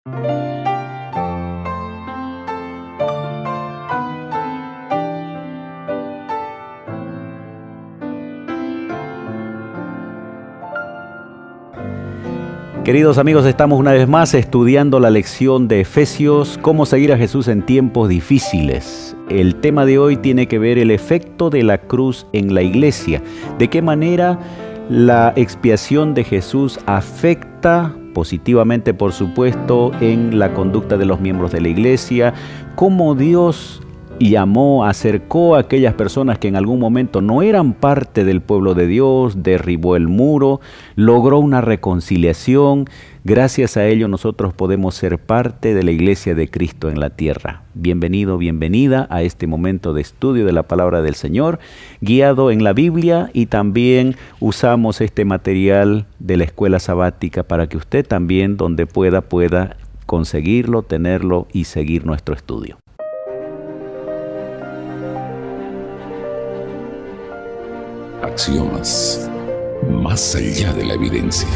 Queridos amigos, estamos una vez más estudiando la lección de Efesios, cómo seguir a Jesús en tiempos difíciles. El tema de hoy tiene que ver el efecto de la cruz en la iglesia. De qué manera la expiación de Jesús afecta positivamente, por supuesto, en la conducta de los miembros de la iglesia, cómo Dios llamó, acercó a aquellas personas que en algún momento no eran parte del pueblo de Dios, derribó el muro, logró una reconciliación. Gracias a ello nosotros podemos ser parte de la iglesia de Cristo en la tierra. Bienvenido, bienvenida a este momento de estudio de la palabra del Señor, guiado en la Biblia, y también usamos este material de la escuela sabática para que usted también, donde pueda conseguirlo, tenerlo y seguir nuestro estudio. Axiomas, más allá de la evidencia.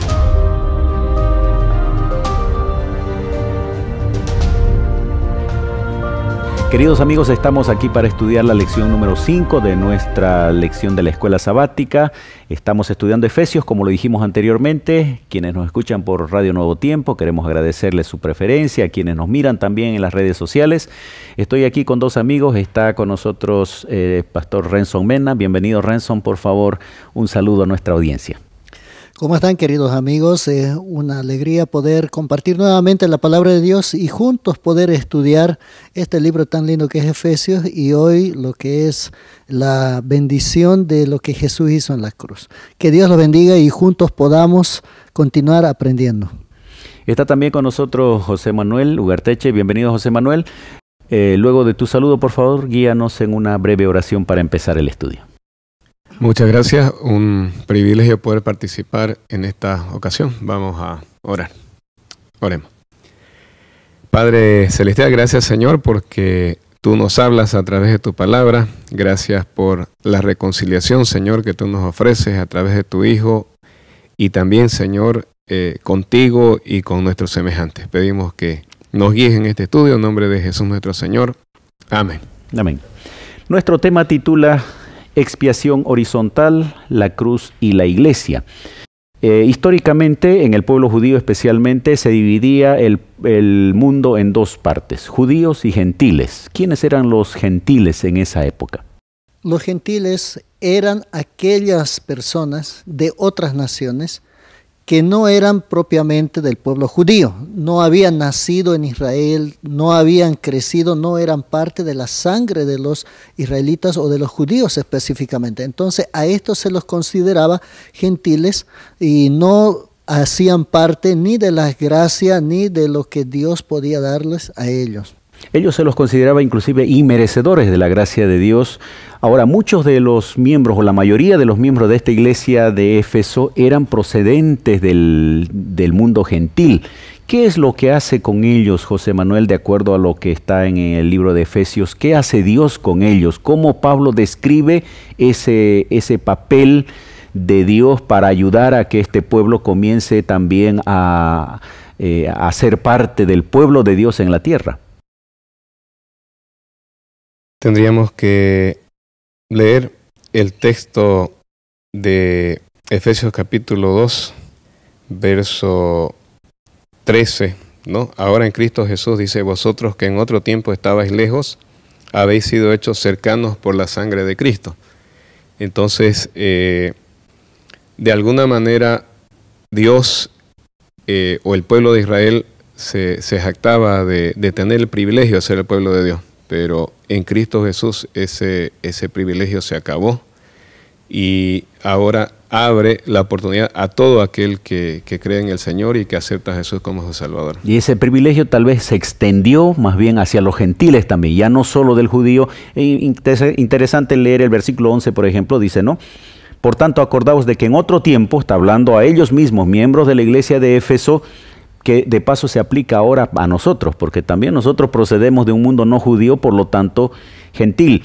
Queridos amigos, estamos aquí para estudiar la lección número 5 de nuestra lección de la escuela sabática. Estamos estudiando Efesios, como lo dijimos anteriormente. Quienes nos escuchan por Radio Nuevo Tiempo, queremos agradecerles su preferencia. A quienes nos miran también en las redes sociales. Estoy aquí con dos amigos. Está con nosotros Pastor Renson Mena. Bienvenido, Renson. Por favor, un saludo a nuestra audiencia. ¿Cómo están, queridos amigos? Es una alegría poder compartir nuevamente la palabra de Dios y juntos poder estudiar este libro tan lindo que es Efesios, y hoy lo que es la bendición de lo que Jesús hizo en la cruz. Que Dios los bendiga y juntos podamos continuar aprendiendo. Está también con nosotros José Manuel Ugarteche. Bienvenido, José Manuel. Luego de tu saludo, por favor, guíanos en una breve oración para empezar el estudio. Muchas gracias, un privilegio poder participar en esta ocasión. Vamos a orar. Oremos. Padre Celestial, gracias, Señor, porque tú nos hablas a través de tu palabra. Gracias por la reconciliación, Señor, que tú nos ofreces a través de tu Hijo, y también, Señor, contigo y con nuestros semejantes. Pedimos que nos guíes en este estudio en nombre de Jesús nuestro Señor. Amén. Amén. Nuestro tema titula Expiación horizontal, la cruz y la iglesia. Históricamente, en el pueblo judío especialmente, se dividía el mundo en dos partes, judíos y gentiles. ¿Quiénes eran los gentiles en esa época? Los gentiles eran aquellas personas de otras naciones que no eran propiamente del pueblo judío, no habían nacido en Israel, no habían crecido, no eran parte de la sangre de los israelitas o de los judíos específicamente. Entonces a estos se los consideraba gentiles y no hacían parte ni de las gracias ni de lo que Dios podía darles a ellos. Ellos se los consideraba inclusive inmerecedores de la gracia de Dios. Ahora, muchos de los miembros, o la mayoría de los miembros de esta iglesia de Éfeso, eran procedentes del mundo gentil. ¿Qué es lo que hace con ellos, José Manuel, de acuerdo a lo que está en el libro de Efesios? ¿Qué hace Dios con ellos? ¿Cómo Pablo describe ese papel de Dios para ayudar a que este pueblo comience también a ser parte del pueblo de Dios en la tierra? Tendríamos que leer el texto de Efesios capítulo 2, verso 13, ¿no? Ahora en Cristo Jesús dice: vosotros que en otro tiempo estabais lejos, habéis sido hechos cercanos por la sangre de Cristo. Entonces, de alguna manera, Dios o el pueblo de Israel se jactaba de tener el privilegio de ser el pueblo de Dios. Pero en Cristo Jesús ese privilegio se acabó, y ahora abre la oportunidad a todo aquel que cree en el Señor y que acepta a Jesús como su Salvador. Y ese privilegio tal vez se extendió más bien hacia los gentiles también, ya no solo del judío. Interesante leer el versículo 11, por ejemplo, dice, ¿no? Por tanto, acordaos de que en otro tiempo, está hablando a ellos mismos, miembros de la iglesia de Éfeso, que de paso se aplica ahora a nosotros, porque también nosotros procedemos de un mundo no judío, por lo tanto gentil.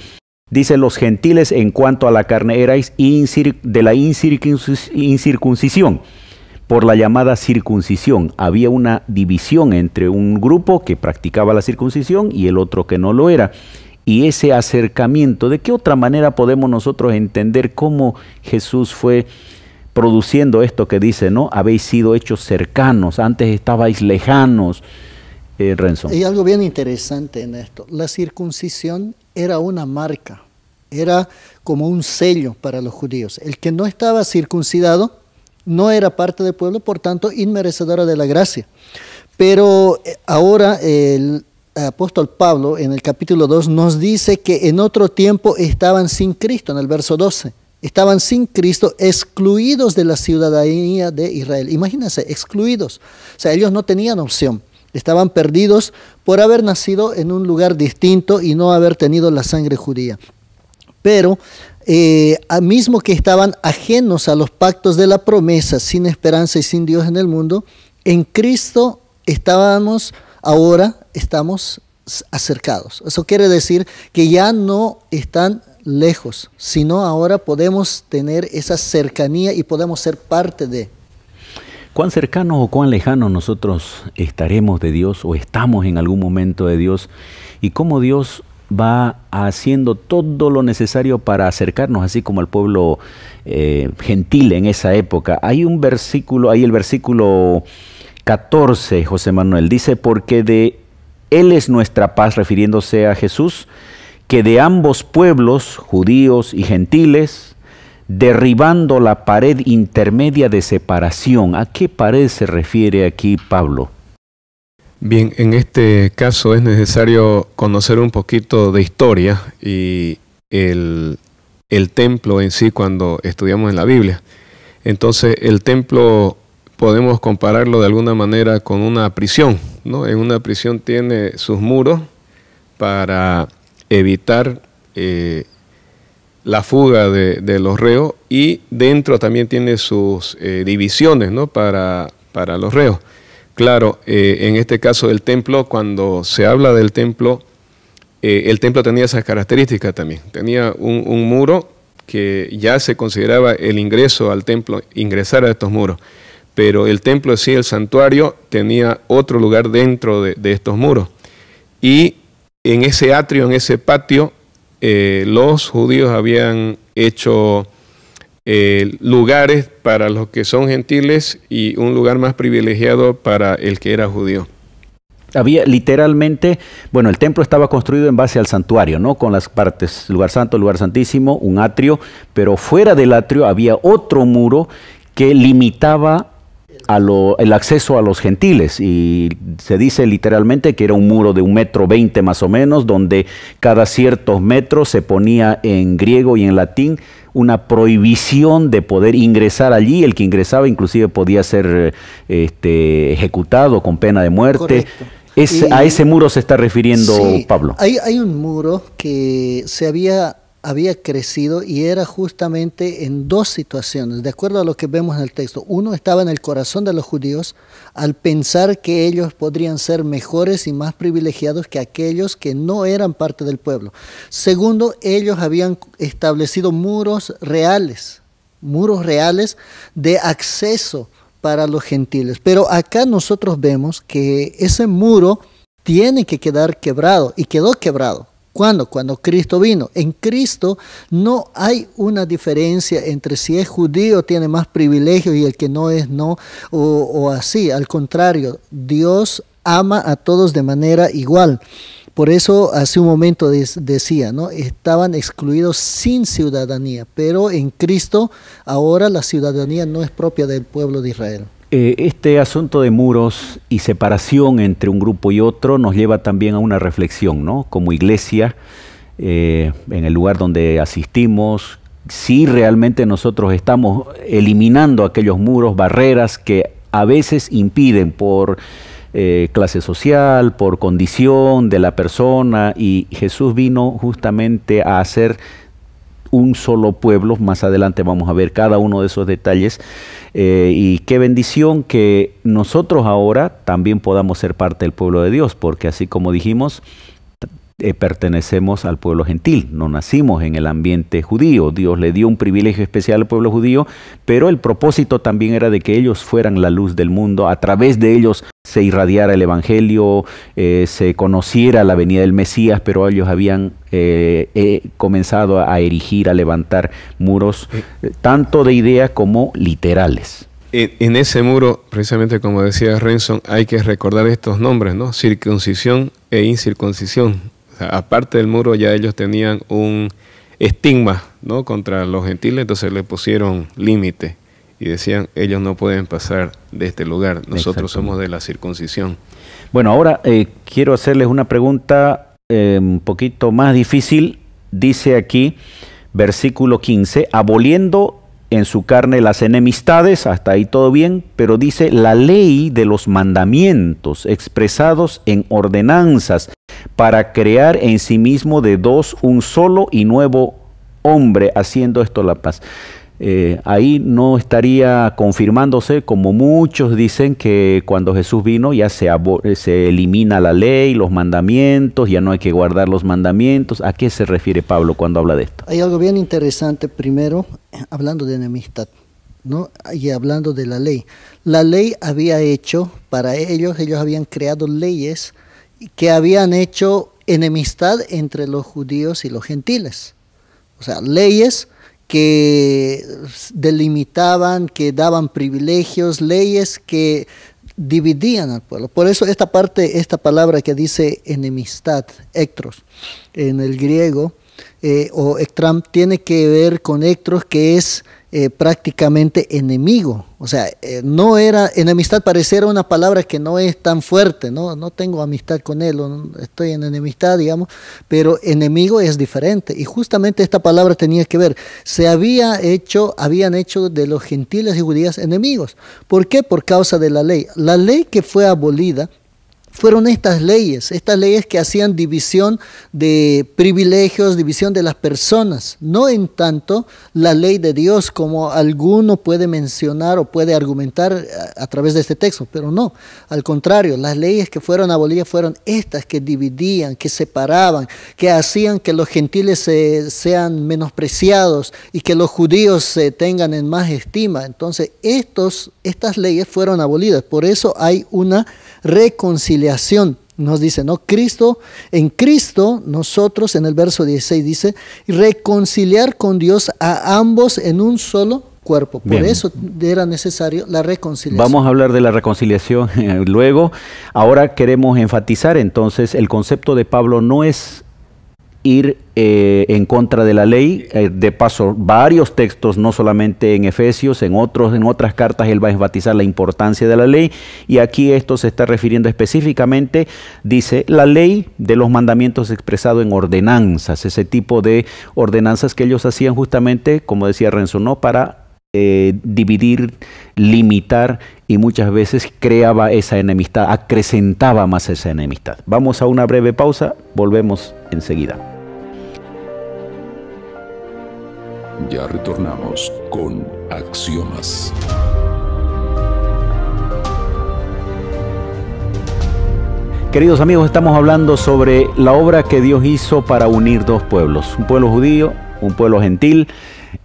Dice: los gentiles en cuanto a la carne erais de la incircuncisión, por la llamada circuncisión. Había una división entre un grupo que practicaba la circuncisión y el otro que no lo era. Y ese acercamiento, ¿de qué otra manera podemos nosotros entender cómo Jesús fue produciendo esto que dice, ¿no? Habéis sido hechos cercanos, antes estabais lejanos. Renzo. Hay algo bien interesante en esto. La circuncisión era una marca, era como un sello para los judíos. El que no estaba circuncidado no era parte del pueblo, por tanto, inmerecedora de la gracia. Pero ahora el apóstol Pablo, en el capítulo 2, nos dice que en otro tiempo estaban sin Cristo, en el verso 12. Estaban sin Cristo, excluidos de la ciudadanía de Israel. Imagínense, excluidos. O sea, ellos no tenían opción. Estaban perdidos por haber nacido en un lugar distinto y no haber tenido la sangre judía. Pero mismo que estaban ajenos a los pactos de la promesa, sin esperanza y sin Dios en el mundo, en Cristo estamos acercados. Eso quiere decir que ya no están lejos, sino ahora podemos tener esa cercanía y podemos ser parte de. ¿Cuán cercanos o cuán lejanos nosotros estaremos de Dios o estamos en algún momento de Dios? Y cómo Dios va haciendo todo lo necesario para acercarnos, así como al pueblo gentil en esa época. Hay un versículo, el versículo 14, José Manuel, dice, porque de Él es nuestra paz, refiriéndose a Jesús, que de ambos pueblos, judíos y gentiles, derribando la pared intermedia de separación. ¿A qué pared se refiere aquí Pablo? Bien, en este caso es necesario conocer un poquito de historia y el templo en sí cuando estudiamos en la Biblia. Entonces el templo podemos compararlo de alguna manera con una prisión, ¿no? En una prisión tiene sus muros para evitar la fuga de los reos, y dentro también tiene sus divisiones, ¿no? para los reos. Claro, en este caso del templo, cuando se habla del templo, el templo tenía esas características también. Tenía un muro que ya se consideraba el ingreso al templo, ingresar a estos muros. Pero el templo en sí, el santuario, tenía otro lugar dentro de estos muros. Y en ese atrio, en ese patio, los judíos habían hecho lugares para los que son gentiles y un lugar más privilegiado para el que era judío. Había literalmente, bueno, el templo estaba construido en base al santuario, ¿no? Con las partes, lugar santo, lugar santísimo, un atrio, pero fuera del atrio había otro muro que limitaba el acceso a los gentiles, y se dice literalmente que era un muro de 1,20 m más o menos, donde cada ciertos metros se ponía en griego y en latín una prohibición de poder ingresar allí. El que ingresaba inclusive podía ser ejecutado con pena de muerte. A ese muro se está refiriendo, sí, Pablo. Hay un muro que se había crecido y era justamente en dos situaciones, de acuerdo a lo que vemos en el texto. Uno, estaba en el corazón de los judíos al pensar que ellos podrían ser mejores y más privilegiados que aquellos que no eran parte del pueblo. Segundo, ellos habían establecido muros reales de acceso para los gentiles. Pero acá nosotros vemos que ese muro tiene que quedar quebrado, y quedó quebrado. ¿Cuándo? Cuando Cristo vino. En Cristo no hay una diferencia entre si es judío tiene más privilegios y el que no es no, o así. Al contrario, Dios ama a todos de manera igual. Por eso hace un momento decía, ¿no? Estaban excluidos sin ciudadanía, pero en Cristo ahora la ciudadanía no es propia del pueblo de Israel. Este asunto de muros y separación entre un grupo y otro nos lleva también a una reflexión, ¿no? Como iglesia, en el lugar donde asistimos, si realmente nosotros estamos eliminando aquellos muros, barreras que a veces impiden por clase social, por condición de la persona, y Jesús vino justamente a hacer un solo pueblo. Más adelante vamos a ver cada uno de esos detalles, y qué bendición que nosotros ahora también podamos ser parte del pueblo de Dios, porque así como dijimos, pertenecemos al pueblo gentil, no nacimos en el ambiente judío. Dios le dio un privilegio especial al pueblo judío, pero el propósito también era de que ellos fueran la luz del mundo, a través de ellos se irradiara el evangelio, se conociera la venida del Mesías, pero ellos habían comenzado a erigir, a levantar muros, tanto de ideas como literales. En ese muro, precisamente como decía Renson, hay que recordar estos nombres, ¿no? Circuncisión e incircuncisión. O sea, aparte del muro ya ellos tenían un estigma, ¿no?, contra los gentiles, entonces le pusieron límite y decían, ellos no pueden pasar de este lugar, nosotros somos de la circuncisión. Bueno, ahora quiero hacerles una pregunta un poquito más difícil. Dice aquí, versículo 15, aboliendo en su carne las enemistades, hasta ahí todo bien, pero dice la ley de los mandamientos expresados en ordenanzas para crear en sí mismo de dos un solo y nuevo hombre, haciendo esto la paz. Ahí no estaría confirmándose, como muchos dicen, que cuando Jesús vino ya se elimina la ley, los mandamientos, ya no hay que guardar los mandamientos. ¿A qué se refiere Pablo cuando habla de esto? Hay algo bien interesante primero, hablando de enemistad, ¿no? Y hablando de la ley. La ley había hecho, para ellos habían creado leyes que habían hecho enemistad entre los judíos y los gentiles. O sea, leyes que delimitaban, que daban privilegios, leyes que dividían al pueblo. Por eso esta palabra que dice enemistad, ektros, en el griego, o ektram, tiene que ver con ektros, que es prácticamente enemigo. O sea, no era enemistad, pareciera una palabra que no es tan fuerte, no tengo amistad con él, estoy en enemistad, digamos, pero enemigo es diferente. Y justamente esta palabra tenía que ver, habían hecho de los gentiles y judíos enemigos. ¿Por qué? Por causa de la ley. La ley que fue abolida fueron estas leyes que hacían división de privilegios, división de las personas, no en tanto la ley de Dios como alguno puede mencionar o puede argumentar a través de este texto, pero no, al contrario, las leyes que fueron abolidas fueron estas que dividían, que separaban, que hacían que los gentiles sean menospreciados y que los judíos se tengan en más estima. Entonces estas leyes fueron abolidas, por eso hay una reconciliación. Nos dice, ¿no? En Cristo, nosotros, en el verso 16 dice, reconciliar con Dios a ambos en un solo cuerpo. Por eso era necesario la reconciliación. Vamos a hablar de la reconciliación luego. Ahora queremos enfatizar entonces, el concepto de Pablo no es ir en contra de la ley. De paso, varios textos, no solamente en Efesios, en otras cartas, él va a enfatizar la importancia de la ley, y aquí esto se está refiriendo específicamente, dice, la ley de los mandamientos expresado en ordenanzas, ese tipo de ordenanzas que ellos hacían justamente, como decía Renzo, no para dividir, limitar, y muchas veces creaba esa enemistad, acrecentaba más esa enemistad. Vamos a una breve pausa, volvemos enseguida. Ya retornamos con Axiomas. Queridos amigos, estamos hablando sobre la obra que Dios hizo para unir dos pueblos, un pueblo judío, un pueblo gentil,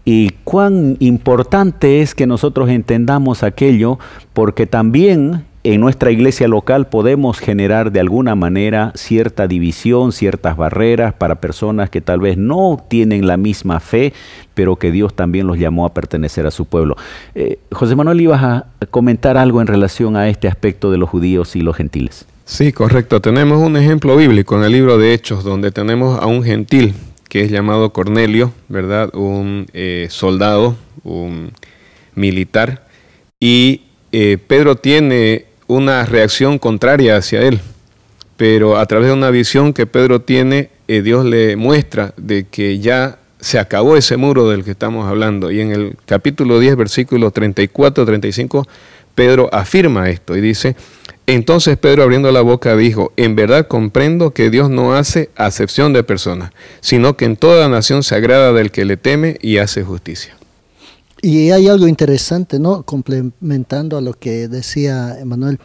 y cuán importante es que nosotros entendamos aquello, porque también en nuestra iglesia local podemos generar de alguna manera cierta división, ciertas barreras para personas que tal vez no tienen la misma fe, pero que Dios también los llamó a pertenecer a su pueblo. José Manuel, ibas a comentar algo en relación a este aspecto de los judíos y los gentiles. Sí, correcto. Tenemos un ejemplo bíblico en el libro de Hechos, donde tenemos a un gentil que es llamado Cornelio, ¿verdad? Un soldado, un militar, y Pedro tiene una reacción contraria hacia él, pero a través de una visión que Pedro tiene, Dios le muestra de que ya se acabó ese muro del que estamos hablando, y en el capítulo 10, versículos 34-35, Pedro afirma esto y dice: entonces Pedro, abriendo la boca, dijo: en verdad comprendo que Dios no hace acepción de personas, sino que en toda nación se agrada del que le teme y hace justicia. Y hay algo interesante, ¿no? Complementando a lo que decía Emanuel.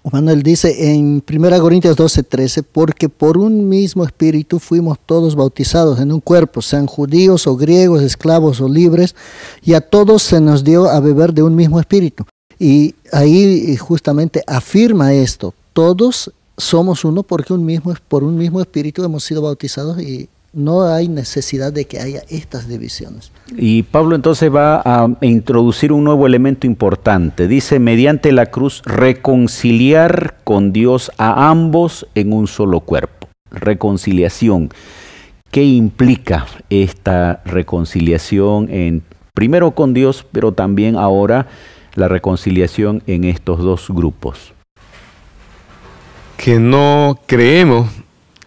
Cuando él dice en 1 Corintios 12:13, porque por un mismo espíritu fuimos todos bautizados en un cuerpo, sean judíos o griegos, esclavos o libres, y a todos se nos dio a beber de un mismo espíritu. Y ahí justamente afirma esto, todos somos uno porque por un mismo espíritu hemos sido bautizados y no hay necesidad de que haya estas divisiones. Y Pablo entonces va a introducir un nuevo elemento importante. Dice, mediante la cruz, reconciliar con Dios a ambos en un solo cuerpo. Reconciliación. ¿Qué implica esta reconciliación primero con Dios, pero también ahora la reconciliación en estos dos grupos? Que no creemos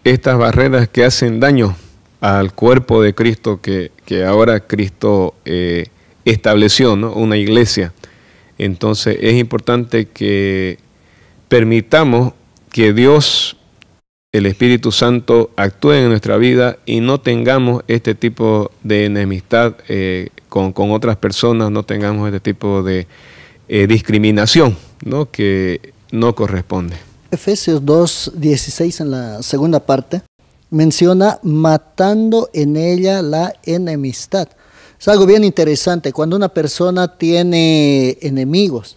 estas barreras que hacen daño al cuerpo de Cristo que ahora Cristo estableció, ¿no? Una iglesia. Entonces es importante que permitamos que Dios, el Espíritu Santo, actúe en nuestra vida y no tengamos este tipo de enemistad con otras personas, no tengamos este tipo de discriminación, ¿no? Que no corresponde. Efesios 2:16 en la segunda parte menciona matando en ella la enemistad. Es algo bien interesante. Cuando una persona tiene enemigos,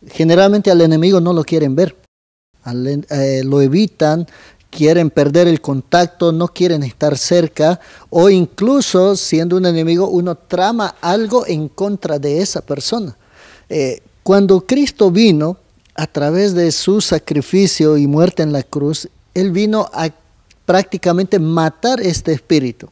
generalmente al enemigo no lo quieren ver, lo evitan, quieren perder el contacto, no quieren estar cerca, o incluso siendo un enemigo uno trama algo en contra de esa persona. Cuando Cristo vino, a través de su sacrificio y muerte en la cruz, Él vino a prácticamente matar este espíritu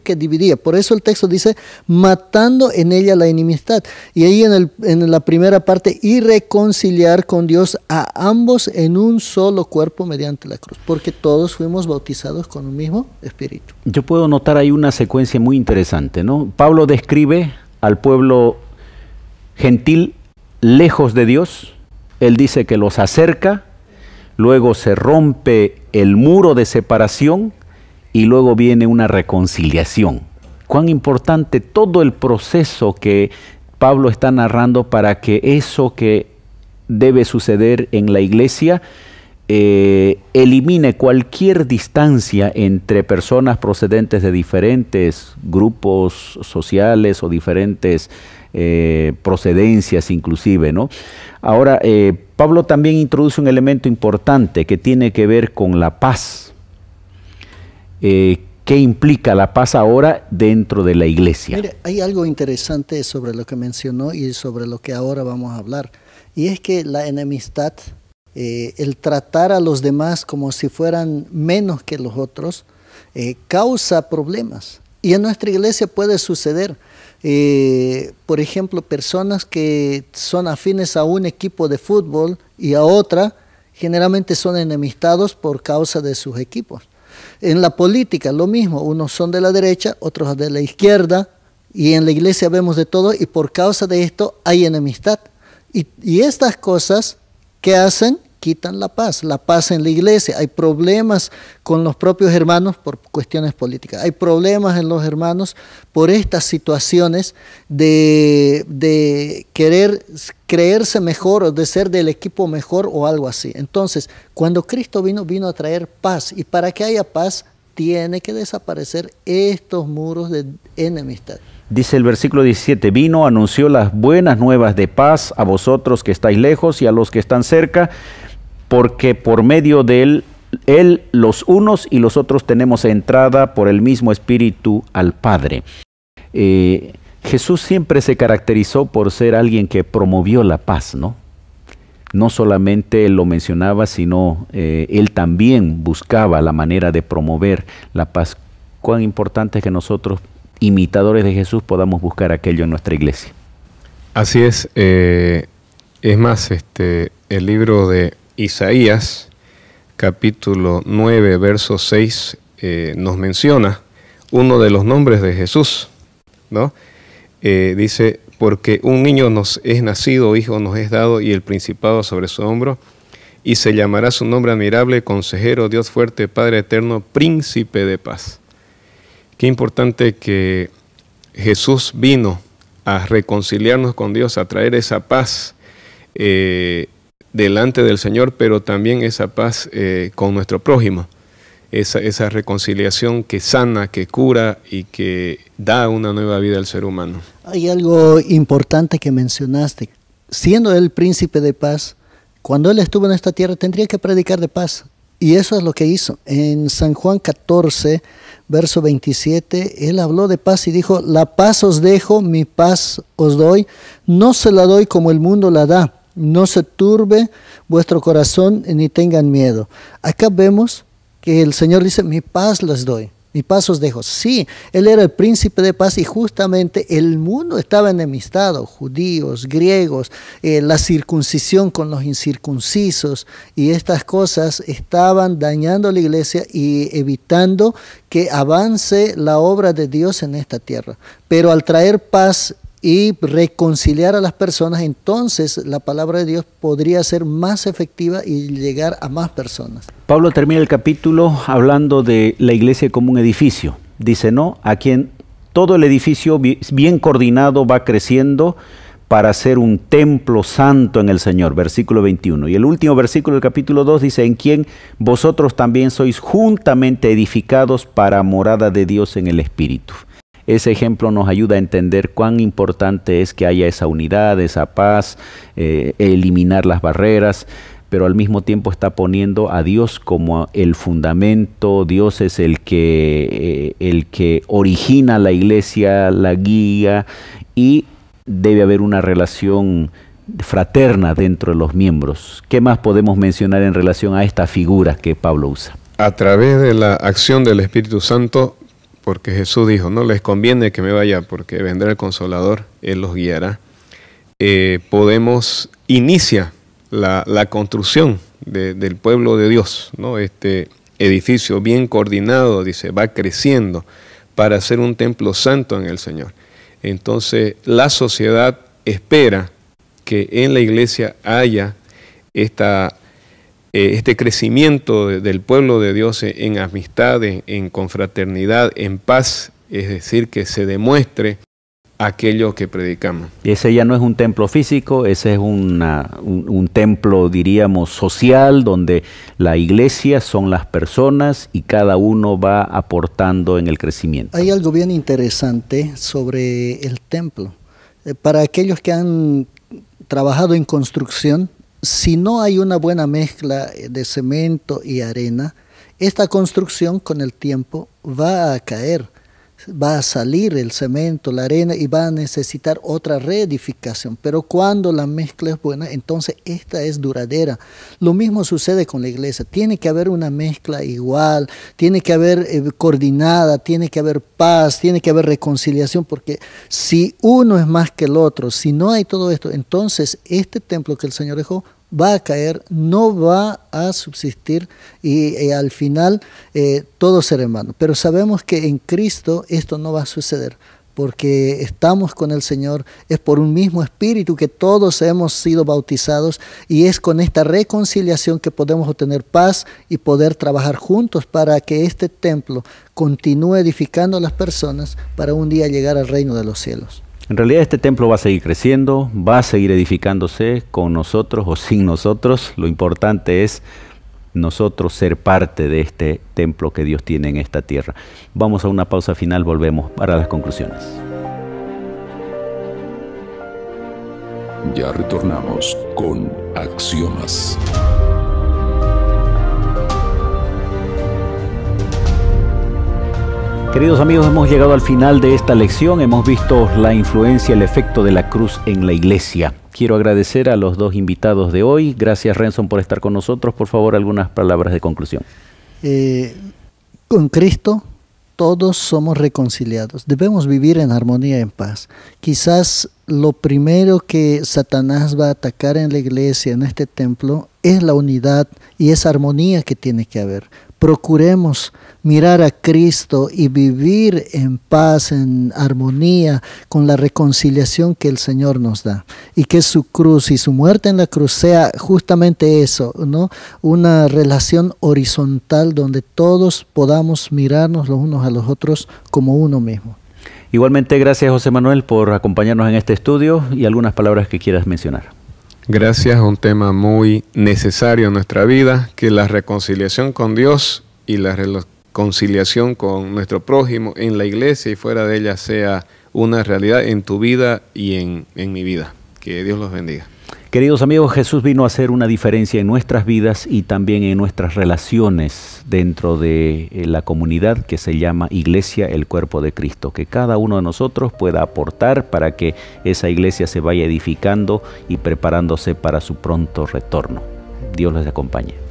que dividía. Por eso el texto dice, matando en ella la enemistad. Y ahí en la primera parte, y reconciliar con Dios a ambos en un solo cuerpo mediante la cruz, porque todos fuimos bautizados con un mismo espíritu. Yo puedo notar ahí una secuencia muy interesante, ¿no? Pablo describe al pueblo gentil lejos de Dios. Él dice que los acerca, luego se rompe el muro de separación y luego viene una reconciliación. Cuán importante todo el proceso que Pablo está narrando para que eso que debe suceder en la iglesia elimine cualquier distancia entre personas procedentes de diferentes grupos sociales o diferentes procedencias inclusive, ¿no? Ahora, Pablo también introduce un elemento importante que tiene que ver con la paz. ¿Qué implica la paz ahora dentro de la iglesia? Mire, hay algo interesante sobre lo que mencionó y sobre lo que ahora vamos a hablar. Y es que la enemistad, el tratar a los demás como si fueran menos que los otros, causa problemas. Y en nuestra iglesia puede suceder. Por ejemplo, personas que son afines a un equipo de fútbol y a otra, generalmente son enemistados por causa de sus equipos. En la política lo mismo, unos son de la derecha, otros de la izquierda, y en la iglesia vemos de todo, y por causa de esto hay enemistad. Y estas cosas, ¿qué hacen? Quitan la paz en la iglesia. Hay problemas con los propios hermanos por cuestiones políticas. Hay problemas en los hermanos por estas situaciones de querer creerse mejor o de ser del equipo mejor o algo así. Entonces, cuando Cristo vino a traer paz. Y para que haya paz, tiene que desaparecer estos muros de enemistad. Dice el versículo 17, vino, anunció las buenas nuevas de paz a vosotros que estáis lejos y a los que están cerca, porque por medio de él los unos y los otros tenemos entrada por el mismo Espíritu al Padre. Jesús siempre se caracterizó por ser alguien que promovió la paz, ¿no? No solamente él lo mencionaba, sino él también buscaba la manera de promover la paz. Cuán importante es que nosotros, imitadores de Jesús, podamos buscar aquello en nuestra iglesia. Así es. Es más, el libro de Isaías, capítulo 9, verso 6, nos menciona uno de los nombres de Jesús, ¿no? Dice, porque un niño nos es nacido, hijo nos es dado, y el principado sobre su hombro, y se llamará su nombre admirable, consejero, Dios fuerte, Padre eterno, príncipe de paz. Qué importante que Jesús vino a reconciliarnos con Dios, a traer esa paz delante del Señor, pero también esa paz con nuestro prójimo, esa reconciliación que sana, que cura y que da una nueva vida al ser humano. Hay algo importante que mencionaste. Siendo él príncipe de paz, cuando él estuvo en esta tierra tendría que predicar de paz. Y eso es lo que hizo. En San Juan 14, verso 27, él habló de paz y dijo: la paz os dejo, mi paz os doy, no se la doy como el mundo la da. No se turbe vuestro corazón ni tengan miedo. Acá vemos que el Señor dice: mi paz les doy, mi paz os dejo. Sí, él era el príncipe de paz y justamente el mundo estaba enemistado, judíos, griegos, la circuncisión con los incircuncisos, y estas cosas estaban dañando a la iglesia y evitando que avance la obra de Dios en esta tierra. Pero al traer paz y reconciliar a las personas, entonces la palabra de Dios podría ser más efectiva y llegar a más personas. Pablo termina el capítulo hablando de la iglesia como un edificio. Dice, ¿no? A quien todo el edificio bien coordinado va creciendo para ser un templo santo en el Señor, versículo 21. Y el último versículo del capítulo 2 dice, en quien vosotros también sois juntamente edificados para morada de Dios en el Espíritu. Ese ejemplo nos ayuda a entender cuán importante es que haya esa unidad, esa paz, eliminar las barreras, pero al mismo tiempo está poniendo a Dios como el fundamento. Dios es el que origina la iglesia, la guía, y debe haber una relación fraterna dentro de los miembros. ¿Qué más podemos mencionar en relación a esta figura que Pablo usa? A través de la acción del Espíritu Santo, porque Jesús dijo, no les conviene que me vaya porque vendrá el Consolador, Él los guiará. Podemos iniciar la construcción del pueblo de Dios, ¿no? Este edificio bien coordinado, dice, va creciendo para ser un templo santo en el Señor. Entonces, la sociedad espera que en la iglesia haya este crecimiento del pueblo de Dios en amistad, en confraternidad, en paz, es decir, que se demuestre aquello que predicamos. Y ese ya no es un templo físico, ese es un templo, diríamos, social, donde la iglesia son las personas y cada uno va aportando en el crecimiento. Hay algo bien interesante sobre el templo. Para aquellos que han trabajado en construcción, si no hay una buena mezcla de cemento y arena, esta construcción con el tiempo va a caer, va a salir el cemento, la arena, y va a necesitar otra reedificación. Pero cuando la mezcla es buena, entonces esta es duradera. Lo mismo sucede con la iglesia. Tiene que haber una mezcla igual, tiene que haber coordinada, tiene que haber paz, tiene que haber reconciliación, porque si uno es más que el otro, si no hay todo esto, entonces este templo que el Señor dejó va a caer, no va a subsistir y al final todo será en vano. Pero sabemos que en Cristo esto no va a suceder, porque estamos con el Señor, es por un mismo Espíritu que todos hemos sido bautizados, y es con esta reconciliación que podemos obtener paz y poder trabajar juntos para que este templo continúe edificando a las personas para un día llegar al reino de los cielos. En realidad este templo va a seguir creciendo, va a seguir edificándose con nosotros o sin nosotros. Lo importante es nosotros ser parte de este templo que Dios tiene en esta tierra. Vamos a una pausa final, volvemos para las conclusiones. Ya retornamos con Axiomas. Queridos amigos, hemos llegado al final de esta lección. Hemos visto la influencia, el efecto de la cruz en la iglesia. Quiero agradecer a los dos invitados de hoy. Gracias, Renson, por estar con nosotros. Por favor, algunas palabras de conclusión. Con Cristo todos somos reconciliados. Debemos vivir en armonía y en paz. Quizás lo primero que Satanás va a atacar en la iglesia, en este templo, es la unidad y esa armonía que tiene que haber. Procuremos mirar a Cristo y vivir en paz, en armonía, con la reconciliación que el Señor nos da. Y que su cruz y su muerte en la cruz sea justamente eso, ¿no? Una relación horizontal donde todos podamos mirarnos los unos a los otros como uno mismo. Igualmente, gracias José Manuel por acompañarnos en este estudio y algunas palabras que quieras mencionar. Gracias a un tema muy necesario en nuestra vida, que la reconciliación con Dios y la reconciliación con nuestro prójimo en la iglesia y fuera de ella sea una realidad en tu vida y en mi vida. Que Dios los bendiga. Queridos amigos, Jesús vino a hacer una diferencia en nuestras vidas y también en nuestras relaciones dentro de la comunidad que se llama Iglesia, el Cuerpo de Cristo. Que cada uno de nosotros pueda aportar para que esa iglesia se vaya edificando y preparándose para su pronto retorno. Dios les acompañe.